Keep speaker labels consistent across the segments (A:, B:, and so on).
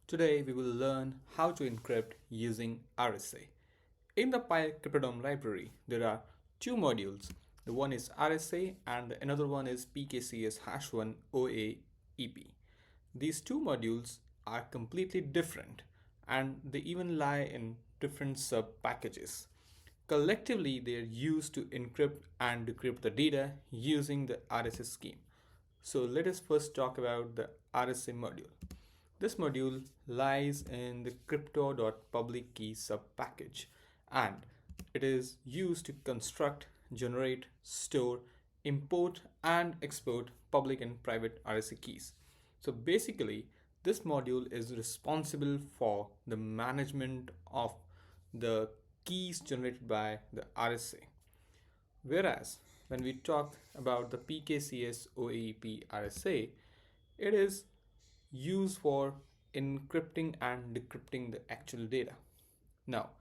A: Today we will learn how to encrypt using RSA. In the PyCryptodome library, there are two modules. The one is RSA and another one is PKCS #1 OAEP. These two modules are completely different and they even lie in different sub-packages. Collectively, they are used to encrypt and decrypt the data using the RSA scheme. So let us first talk about the RSA module. This module lies in the crypto.public key sub-package and it is used to construct, generate, store, import and export public and private RSA keys. So basically, this module is responsible for the management of the keys generated by the RSA. Whereas when we talk about the PKCS OAEP RSA, it is used for encrypting and decrypting the actual data. Now,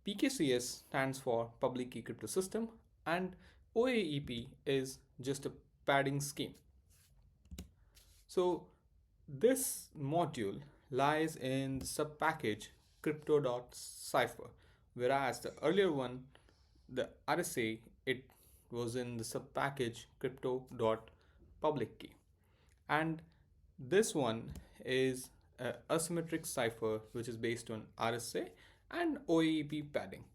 A: PKCS stands for Public Key Crypto System and OAEP is just a padding scheme. So this module lies in the sub-package crypto.cipher, whereas the earlier one, the RSA, it was in the sub-package crypto.public key. And this one is an asymmetric cipher which is based on RSA and OAEP padding.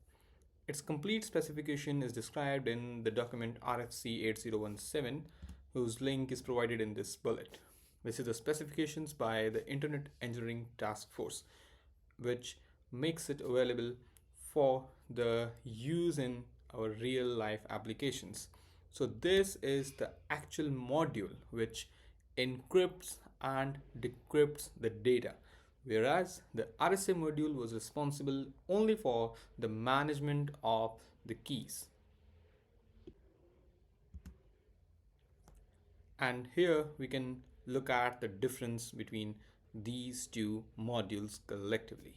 A: Its complete specification is described in the document RFC 8017, whose link is provided in this bullet. This is the specifications by the Internet Engineering Task Force, which makes it available for the use in our real life applications. So this is the actual module which encrypts and decrypts the data, whereas the RSA module was responsible only for the management of the keys. And here we can look at the difference between these two modules collectively.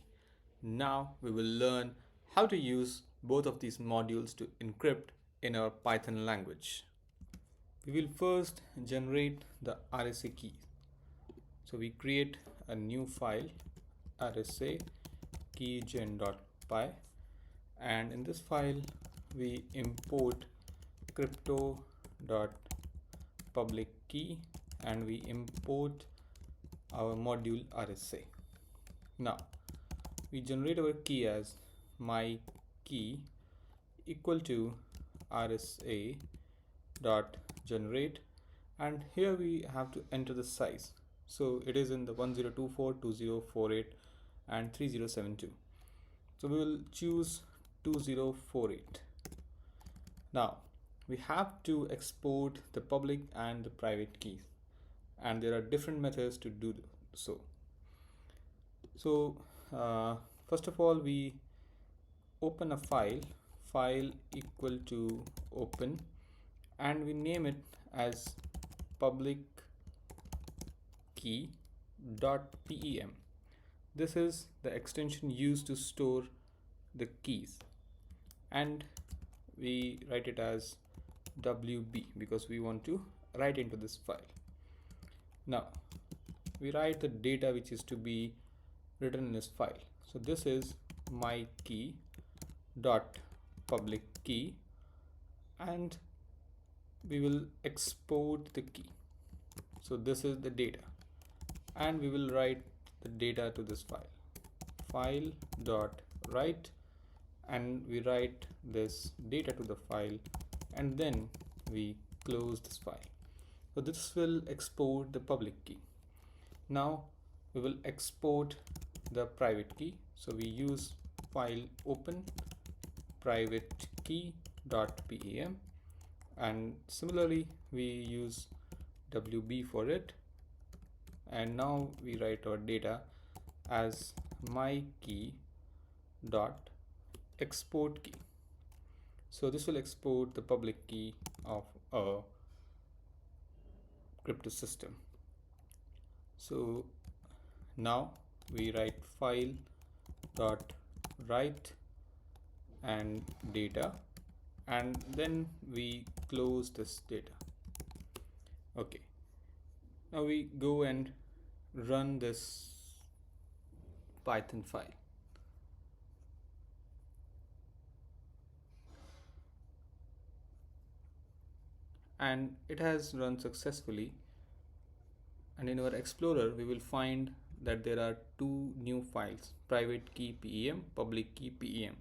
A: Now we will learn how to use both of these modules to encrypt in our Python language. We will first generate the RSA key. So we create a new file, RSA keygen.py, and in this file we import crypto.public key and we import our module RSA. Now we generate our key as my key equal to RSA dot generate, and here we have to enter the size. So it is in the 1024, 2048 and 3072. So we will choose 2048. Now we have to export the public and the private keys, and there are different methods to do so. So first of all, we open a file equal to open, and we name it as public key.pem. This is the extension used to store the keys, and we write it as wb because we want to write into this file. Now we write the data which is to be written in this file. So this is my key dot public key, and we will export the key. So this is the data, and we will write the data to this file dot write, and we write this data to the file, and then we close this file. So this will export the public key. Now we will export the private key. So we use file open private key.pem, and similarly we use wb for it, and now we write our data as my key dot export key. So this will export the public key of a crypto system. So now we write file dot write and data, and then we close this data. Okay, now we go and run this Python file. And it has run successfully, and in our explorer we will find that there are two new files, private key PEM, public key PEM,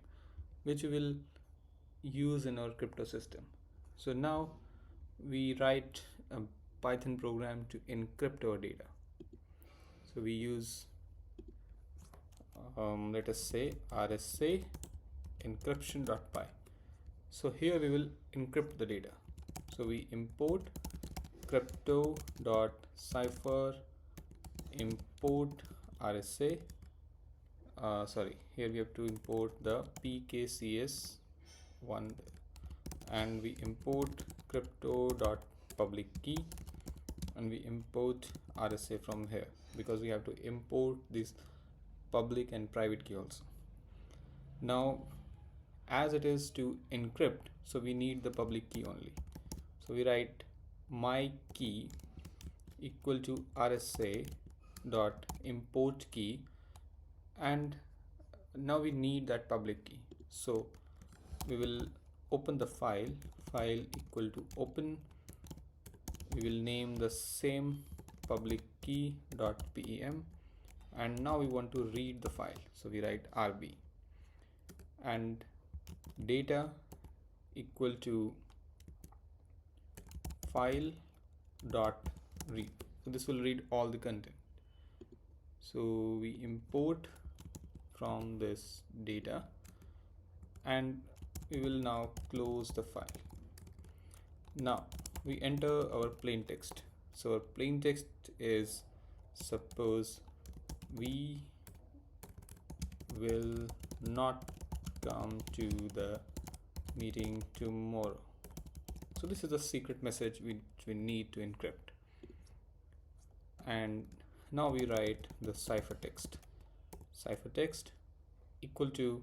A: which we will use in our crypto system. So now we write a Python program to encrypt our data. So we use let us say RSA encryption.py. So here we will encrypt the data. So we import crypto.cipher import RSA. Here we have to import the PKCS one, and we import crypto.public key, and we import RSA from here because we have to import this public and private key also. Now, as it is to encrypt, so we need the public key only. So we write my key equal to RSA dot import key, and now we need that public key. So we will open the file equal to open. We will name the same public key dot PEM, and now we want to read the file. So we write RB, and data equal to file dot read. So this will read all the content. So we import from this data, and we will now close the file. Now we enter our plain text. So our plain text is, suppose we will not come to the meeting tomorrow. So this is a secret message which we need to encrypt. And now we write the ciphertext. Ciphertext equal to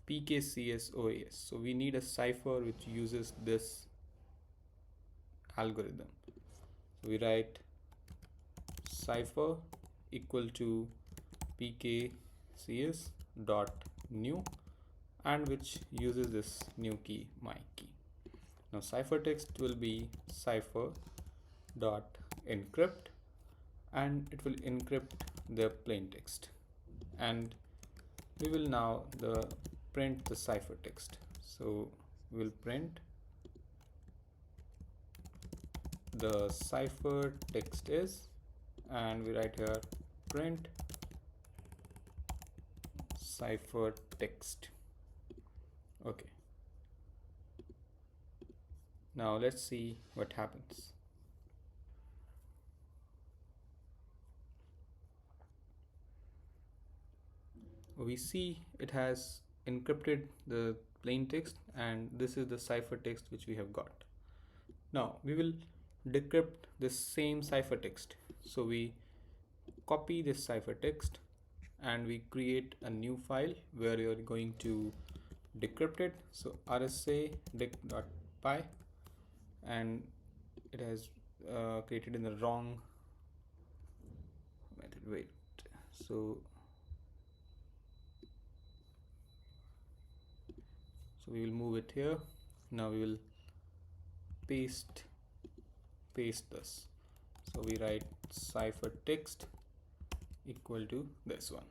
A: PKCS OAEP. So we need a cipher which uses this algorithm. So we write cipher equal to PKCS dot new, and which uses this new key, my key. Now ciphertext will be cipher dot encrypt, and it will encrypt the plain text, and we will now print the ciphertext. So we will print the ciphertext is, and we write here print ciphertext. Okay, now let's see what happens. We see it has encrypted the plain text, and this is the ciphertext which we have got. Now we will decrypt this same ciphertext. So we copy this ciphertext and we create a new file where you are going to decrypt it. So RSA dec.py, and it has created in the wrong method. Wait, so we will move it here. Now we will paste this. So we write ciphertext equal to this one.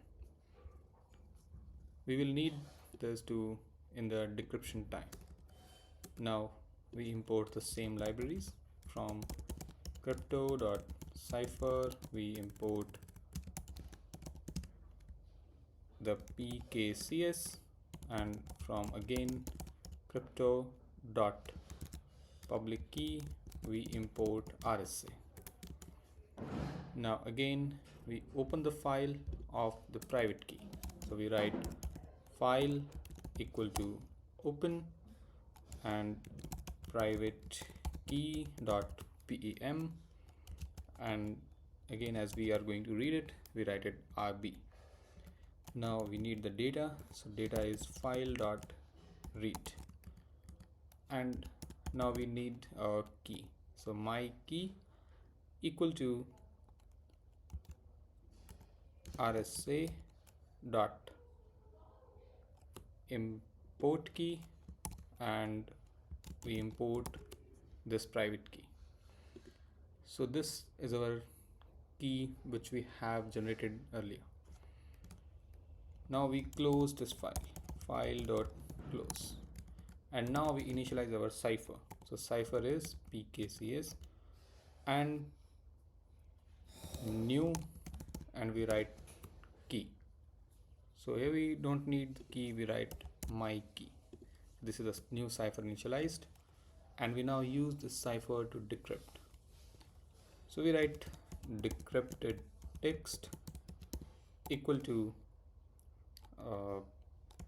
A: We will need this to in the decryption time. Now we import the same libraries from crypto.cipher. We import the PKCS, and from again crypto.public key we import RSA. Now again we open the file of the private key. So we write file equal to open, and private key dot PEM, and again as we are going to read it, we write it RB. Now we need the data. So data is file dot read, and now we need our key. So my key equal to RSA dot import key, and we import this private key. So this is our key which we have generated earlier. Now we close this file.close, and now we initialize our cipher. So cipher is PKCS and new, and we write key. So here we don't need the key, we write my key. This is a new cipher initialized, and we now use this cipher to decrypt. So we write decrypted text equal to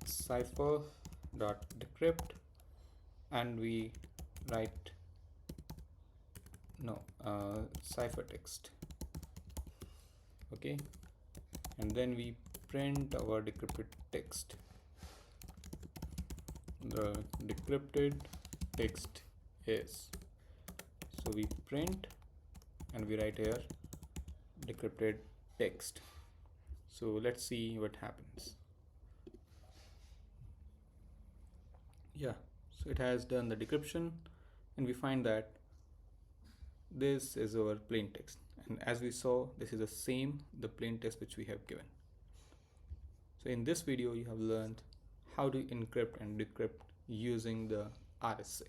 A: cipher dot decrypt, and we write ciphertext. Okay, and then we print our decrypted text. The decrypted text is, so we print and we write here decrypted text. So let's see what happens. Yeah, so it has done the decryption, and we find that this is our plain text, and as we saw, this is the plain text which we have given. So in this video you have learned how to encrypt and decrypt using the RSA.